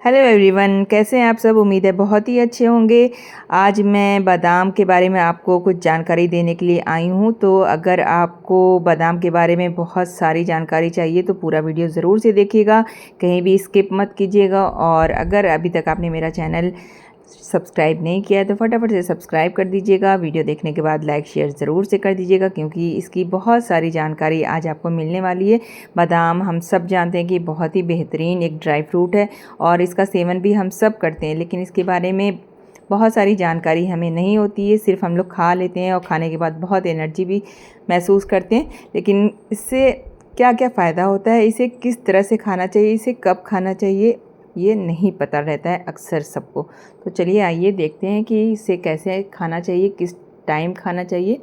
Hello everyone, कैसे हैं आप सब। उम्मीद है बहुत ही अच्छे होंगे। आज मैं बादाम के बारे में आपको कुछ जानकारी देने के लिए आई हूँ। तो अगर आपको बादाम के बारे में बहुत सारी जानकारी चाहिए तो पूरा वीडियो ज़रूर से देखिएगा, कहीं भी स्किप मत कीजिएगा। और अगर अभी तक आपने मेरा चैनल सब्सक्राइब नहीं किया है तो फटाफट से सब्सक्राइब कर दीजिएगा। वीडियो देखने के बाद लाइक शेयर ज़रूर से कर दीजिएगा, क्योंकि इसकी बहुत सारी जानकारी आज आपको मिलने वाली है। बादाम हम सब जानते हैं कि बहुत ही बेहतरीन एक ड्राई फ्रूट है और इसका सेवन भी हम सब करते हैं, लेकिन इसके बारे में बहुत सारी जानकारी हमें नहीं होती है। सिर्फ हम लोग खा लेते हैं और खाने के बाद बहुत एनर्जी भी महसूस करते हैं, लेकिन इससे क्या क्या फ़ायदा होता है, इसे किस तरह से खाना चाहिए, इसे कब खाना चाहिए, ये नहीं पता रहता है अक्सर सबको। तो चलिए आइए देखते हैं कि इसे कैसे खाना चाहिए, किस टाइम खाना चाहिए।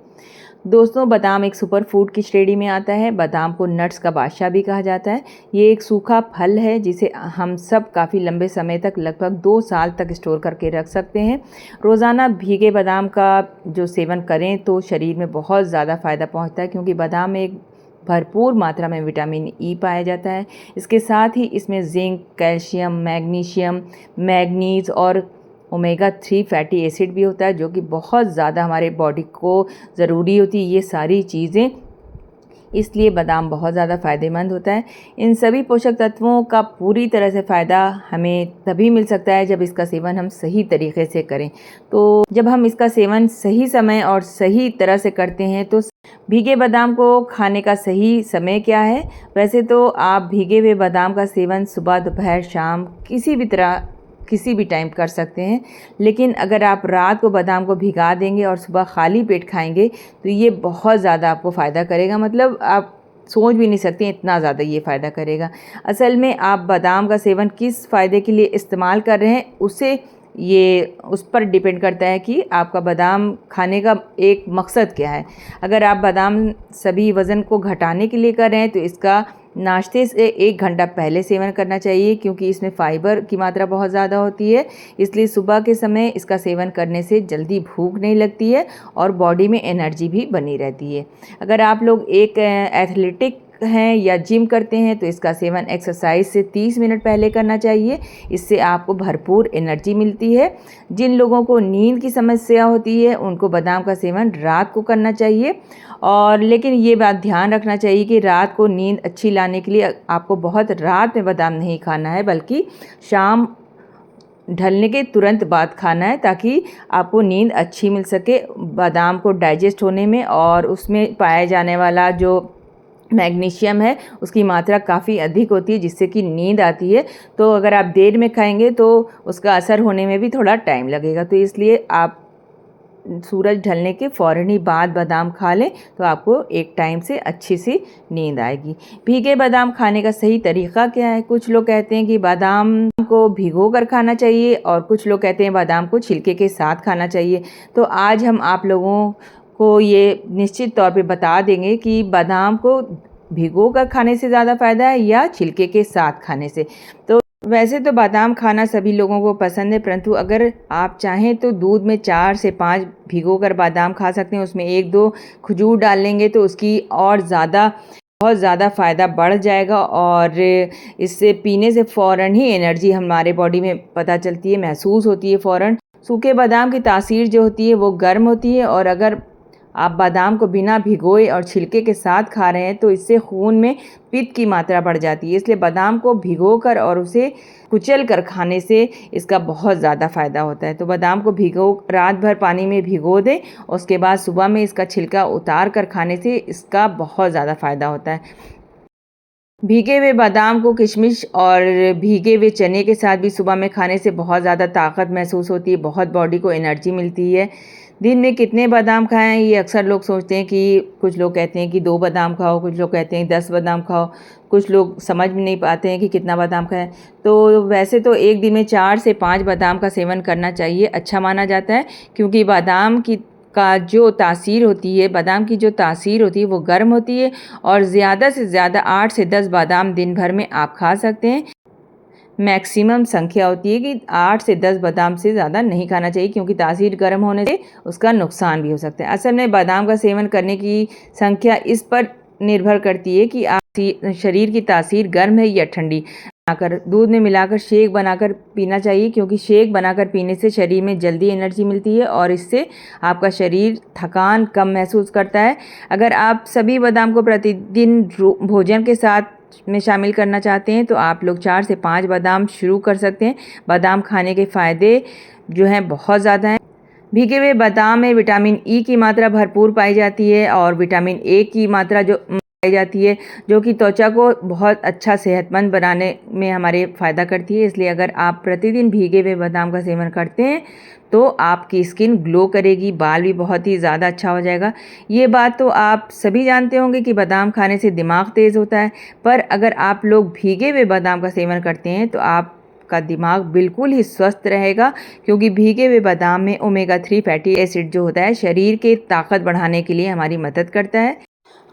दोस्तों, बादाम एक सुपर फूड की श्रेणी में आता है। बादाम को नट्स का बादशाह भी कहा जाता है। ये एक सूखा फल है जिसे हम सब काफ़ी लंबे समय तक, लगभग 2 साल तक स्टोर करके रख सकते हैं। रोज़ाना भीगे बादाम का जो सेवन करें तो शरीर में बहुत ज़्यादा फ़ायदा पहुंचता है, क्योंकि बादाम में एक भरपूर मात्रा में विटामिन ई पाया जाता है। इसके साथ ही इसमें जिंक, कैल्शियम, मैग्नीशियम, मैग्नीज और ओमेगा 3 फैटी एसिड भी होता है, जो कि बहुत ज़्यादा हमारे बॉडी को ज़रूरी होती है। ये सारी चीज़ें, इसलिए बादाम बहुत ज़्यादा फ़ायदेमंद होता है। इन सभी पोषक तत्वों का पूरी तरह से फ़ायदा हमें तभी मिल सकता है जब इसका सेवन हम सही तरीके से करें। तो जब हम इसका सेवन सही समय और सही तरह से करते हैं तो भीगे बादाम को खाने का सही समय क्या है। वैसे तो आप भीगे हुए बादाम का सेवन सुबह, दोपहर, शाम किसी भी टाइम कर सकते हैं, लेकिन अगर आप रात को बादाम को भिगा देंगे और सुबह खाली पेट खाएंगे तो ये बहुत ज़्यादा आपको फ़ायदा करेगा। मतलब आप सोच भी नहीं सकते इतना ज़्यादा ये फ़ायदा करेगा। असल में आप बादाम का सेवन किस फ़ायदे के लिए इस्तेमाल कर रहे हैं उस पर डिपेंड करता है कि आपका बादाम खाने का एक मकसद क्या है। अगर आप बादाम सभी वज़न को घटाने के लिए कर रहे हैं तो इसका नाश्ते से 1 घंटा पहले सेवन करना चाहिए, क्योंकि इसमें फ़ाइबर की मात्रा बहुत ज़्यादा होती है। इसलिए सुबह के समय इसका सेवन करने से जल्दी भूख नहीं लगती है और बॉडी में एनर्जी भी बनी रहती है। अगर आप लोग एक एथलेटिक हैं या जिम करते हैं तो इसका सेवन एक्सरसाइज से 30 मिनट पहले करना चाहिए। इससे आपको भरपूर एनर्जी मिलती है। जिन लोगों को नींद की समस्या होती है उनको बादाम का सेवन रात को करना चाहिए। और लेकिन ये बात ध्यान रखना चाहिए कि रात को नींद अच्छी लाने के लिए आपको बहुत रात में बादाम नहीं खाना है, बल्कि शाम ढलने के तुरंत बाद खाना है, ताकि आपको नींद अच्छी मिल सके। बादाम को डाइजेस्ट होने में और उसमें पाया जाने वाला जो मैग्नीशियम है उसकी मात्रा काफ़ी अधिक होती है, जिससे कि नींद आती है। तो अगर आप देर में खाएंगे तो उसका असर होने में भी थोड़ा टाइम लगेगा। तो इसलिए आप सूरज ढलने के फ़ौरन ही बाद बादाम खा लें तो आपको एक टाइम से अच्छी सी नींद आएगी। भीगे बादाम खाने का सही तरीका क्या है। कुछ लोग कहते हैं कि बादाम को भिगो कर खाना चाहिए और कुछ लोग कहते हैं बादाम को छिलके के साथ खाना चाहिए। तो आज हम आप लोगों को ये निश्चित तौर पे बता देंगे कि बादाम को भिगो कर खाने से ज़्यादा फ़ायदा है या छिलके के साथ खाने से। तो वैसे तो बादाम खाना सभी लोगों को पसंद है, परंतु अगर आप चाहें तो दूध में 4 से 5 भिगो कर बादाम खा सकते हैं। उसमें 1-2 खजूर डाल लेंगे तो उसकी और बहुत ज़्यादा फ़ायदा बढ़ जाएगा और इससे पीने से फ़ौरन ही एनर्जी हमारे बॉडी में पता चलती है, महसूस होती है फ़ौरन। सूखे बादाम की तासीर जो होती है वो गर्म होती है, और अगर आप बादाम को बिना भिगोए और छिलके के साथ खा रहे हैं तो इससे खून में पित्त की मात्रा बढ़ जाती है। इसलिए बादाम को भिगोकर और उसे कुचल कर खाने से इसका बहुत ज़्यादा फ़ायदा होता है। तो बादाम को रात भर पानी में भिगो दें, उसके बाद सुबह में इसका छिलका उतार कर खाने से इसका बहुत ज़्यादा फ़ायदा होता है। भीगे हुए बादाम को किशमिश और भीगे हुए चने के साथ भी सुबह में खाने से बहुत ज़्यादा ताकत महसूस होती है, बहुत बॉडी को एनर्जी मिलती है। दिन में कितने बादाम खाएं, ये अक्सर लोग सोचते हैं कि कुछ लोग कहते हैं कि 2 बादाम खाओ, कुछ लोग कहते हैं 10 बादाम खाओ, कुछ लोग समझ में नहीं पाते हैं कि कितना बादाम खाएं। तो वैसे तो एक दिन में 4 से 5 बादाम का सेवन करना चाहिए, अच्छा माना जाता है, क्योंकि बादाम की जो तासीर होती है वो गर्म होती है और ज़्यादा से ज़्यादा 8 से 10 बादाम दिन भर में आप खा सकते हैं। मैक्सिमम संख्या होती है कि 8 से 10 बादाम से ज़्यादा नहीं खाना चाहिए, क्योंकि तासीर गर्म होने से उसका नुकसान भी हो सकता है। असल में बादाम का सेवन करने की संख्या इस पर निर्भर करती है कि आप शरीर की तासीर गर्म है या ठंडी। दूध में मिलाकर शेक बनाकर पीना चाहिए, क्योंकि शेक बनाकर पीने से शरीर में जल्दी एनर्जी मिलती है और इससे आपका शरीर थकान कम महसूस करता है। अगर आप सभी बादाम को प्रतिदिन भोजन के साथ में शामिल करना चाहते हैं तो आप लोग 4 से 5 बादाम शुरू कर सकते हैं। बादाम खाने के फ़ायदे जो हैं बहुत ज़्यादा हैं। भीगे हुए बादाम में विटामिन ई की मात्रा भरपूर पाई जाती है और विटामिन ए की मात्रा जो पाई जाती है, जो कि त्वचा को बहुत अच्छा सेहतमंद बनाने में हमारे फ़ायदा करती है। इसलिए अगर आप प्रतिदिन भीगे हुए बादाम का सेवन करते हैं तो आपकी स्किन ग्लो करेगी, बाल भी बहुत ही ज़्यादा अच्छा हो जाएगा। ये बात तो आप सभी जानते होंगे कि बादाम खाने से दिमाग तेज़ होता है, पर अगर आप लोग भीगे हुए बादाम का सेवन करते हैं तो आपका दिमाग बिल्कुल ही स्वस्थ रहेगा, क्योंकि भीगे हुए बादाम में ओमेगा 3 फैटी एसिड जो होता है शरीर के ताकत बढ़ाने के लिए हमारी मदद करता है।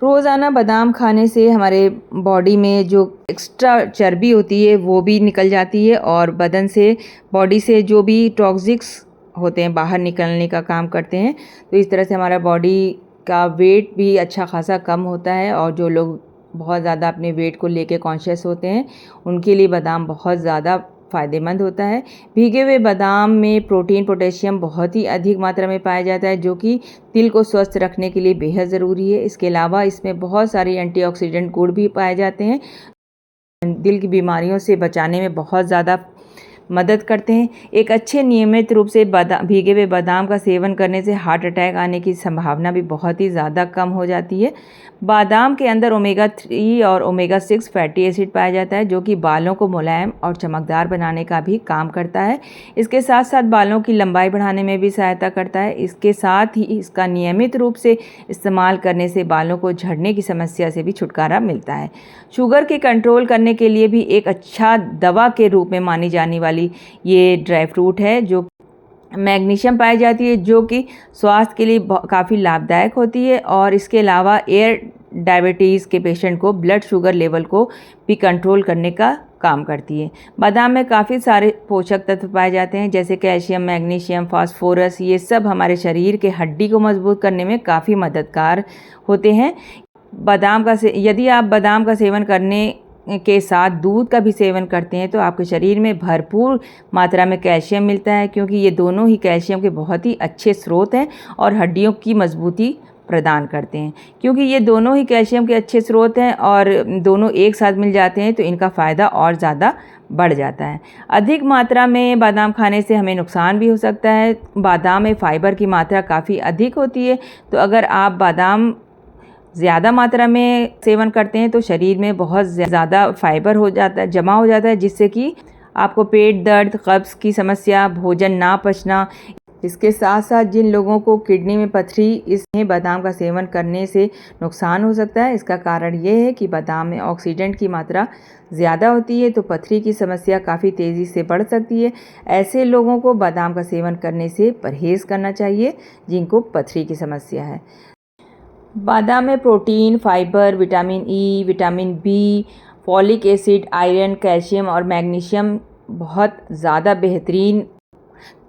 रोज़ाना बादाम खाने से हमारे बॉडी में जो एक्स्ट्रा चर्बी होती है वो भी निकल जाती है और बदन से, बॉडी से जो भी टॉक्सिक्स होते हैं बाहर निकलने का काम करते हैं। तो इस तरह से हमारा बॉडी का वेट भी अच्छा खासा कम होता है और जो लोग बहुत ज़्यादा अपने वेट को लेके कॉन्शियस होते हैं उनके लिए बादाम बहुत ज़्यादा फ़ायदेमंद होता है। भीगे हुए बादाम में प्रोटीन, पोटेशियम बहुत ही अधिक मात्रा में पाया जाता है, जो कि दिल को स्वस्थ रखने के लिए बेहद ज़रूरी है। इसके अलावा इसमें बहुत सारे एंटीऑक्सीडेंट गुण भी पाए जाते हैं, दिल की बीमारियों से बचाने में बहुत ज़्यादा मदद करते हैं। एक अच्छे नियमित रूप से भीगे हुए बादाम का सेवन करने से हार्ट अटैक आने की संभावना भी बहुत ही ज़्यादा कम हो जाती है। बादाम के अंदर ओमेगा 3 और ओमेगा 6 फैटी एसिड पाया जाता है, जो कि बालों को मुलायम और चमकदार बनाने का भी काम करता है। इसके साथ साथ बालों की लंबाई बढ़ाने में भी सहायता करता है। इसके साथ ही इसका नियमित रूप से इस्तेमाल करने से बालों को झड़ने की समस्या से भी छुटकारा मिलता है। शुगर के कंट्रोल करने के लिए भी एक अच्छा दवा के रूप में मानी जाने वाली ये ड्राई फ्रूट है, जो मैग्नीशियम पाई जाती है, जो कि स्वास्थ्य के लिए काफ़ी लाभदायक होती है। और इसके अलावा एयर डायबिटीज़ के पेशेंट को ब्लड शुगर लेवल को भी कंट्रोल करने का काम करती है। बादाम में काफ़ी सारे पोषक तत्व पाए जाते हैं, जैसे कैल्शियम, मैग्नीशियम, फास्फोरस। ये सब हमारे शरीर के हड्डी को मजबूत करने में काफ़ी मददगार होते हैं। यदि आप बादाम का सेवन करने के साथ दूध का भी सेवन करते हैं तो आपके शरीर में भरपूर मात्रा में कैल्शियम मिलता है, क्योंकि ये दोनों ही कैल्शियम के बहुत ही अच्छे स्रोत हैं और हड्डियों की मजबूती प्रदान करते हैं। क्योंकि ये दोनों ही कैल्शियम के अच्छे स्रोत हैं और दोनों एक साथ मिल जाते हैं तो इनका फ़ायदा और ज़्यादा बढ़ जाता है। अधिक मात्रा में बादाम खाने से हमें नुकसान भी हो सकता है। बादाम में फ़ाइबर की मात्रा काफ़ी अधिक होती है, तो अगर आप बादाम ज़्यादा मात्रा में सेवन करते हैं तो शरीर में बहुत ज़्यादा फाइबर हो जाता है, जमा हो जाता है, जिससे कि आपको पेट दर्द, कब्ज़ की समस्या, भोजन ना पचना। इसके साथ साथ जिन लोगों को किडनी में पथरी, इसमें बादाम का सेवन करने से नुकसान हो सकता है। इसका कारण ये है कि बादाम में ऑक्सीडेंट की मात्रा ज़्यादा होती है, तो पथरी की समस्या काफ़ी तेज़ी से बढ़ सकती है। ऐसे लोगों को बादाम का सेवन करने से परहेज़ करना चाहिए जिनको पथरी की समस्या है। बादाम में protein, fibre, vitamin E, vitamin B, folic acid, iron, calcium और मैग्नीशियम बहुत ज़्यादा बेहतरीन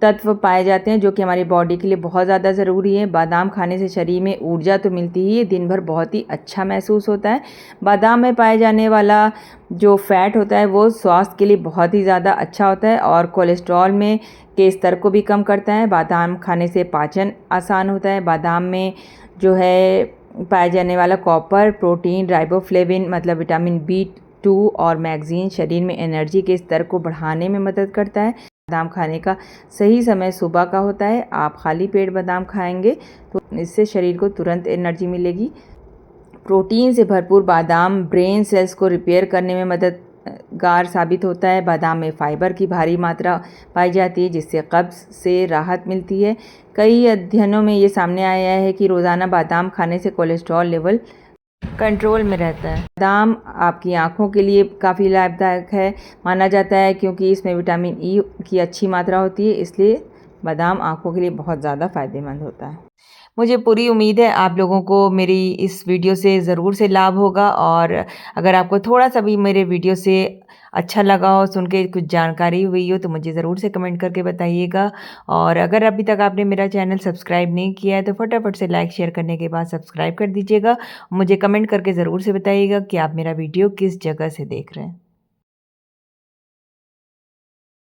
तत्व पाए जाते हैं, जो कि हमारी बॉडी के लिए बहुत ज़्यादा ज़रूरी है। बादाम खाने से शरीर में ऊर्जा तो मिलती ही है, दिन भर बहुत ही अच्छा महसूस होता है। बादाम में पाए जाने वाला जो फ़ैट होता है वो स्वास्थ्य के लिए बहुत ही ज़्यादा अच्छा होता है और कोलेस्ट्रॉल में के स्तर को भी कम करता है। बादाम खाने से पाचन आसान होता है। बादाम में जो है पाए जाने वाला कॉपर, प्रोटीन, राइबोफ्लेविन मतलब विटामिन B2 और मैग्नीशियम शरीर में एनर्जी के स्तर को बढ़ाने में मदद करता है। बादाम खाने का सही समय सुबह का होता है। आप खाली पेट बादाम खाएंगे तो इससे शरीर को तुरंत एनर्जी मिलेगी। प्रोटीन से भरपूर बादाम ब्रेन सेल्स को रिपेयर करने में मददगार साबित होता है। बादाम में फाइबर की भारी मात्रा पाई जाती है, जिससे कब्ज़ से राहत मिलती है। कई अध्ययनों में ये सामने आया है कि रोज़ाना बादाम खाने से कोलेस्ट्रॉल लेवल कंट्रोल में रहता है। बादाम आपकी आँखों के लिए काफ़ी लाभदायक है माना जाता है, क्योंकि इसमें विटामिन ई की अच्छी मात्रा होती है, इसलिए बादाम आँखों के लिए बहुत ज़्यादा फ़ायदेमंद होता है। मुझे पूरी उम्मीद है आप लोगों को मेरी इस वीडियो से ज़रूर से लाभ होगा, और अगर आपको थोड़ा सा भी मेरे वीडियो से अच्छा लगा हो, सुन के कुछ जानकारी हुई हो, तो मुझे ज़रूर से कमेंट करके बताइएगा। और अगर अभी तक आपने मेरा चैनल सब्सक्राइब नहीं किया है तो फटाफट से लाइक शेयर करने के बाद सब्सक्राइब कर दीजिएगा। मुझे कमेंट करके ज़रूर से बताइएगा कि आप मेरा वीडियो किस जगह से देख रहे हैं।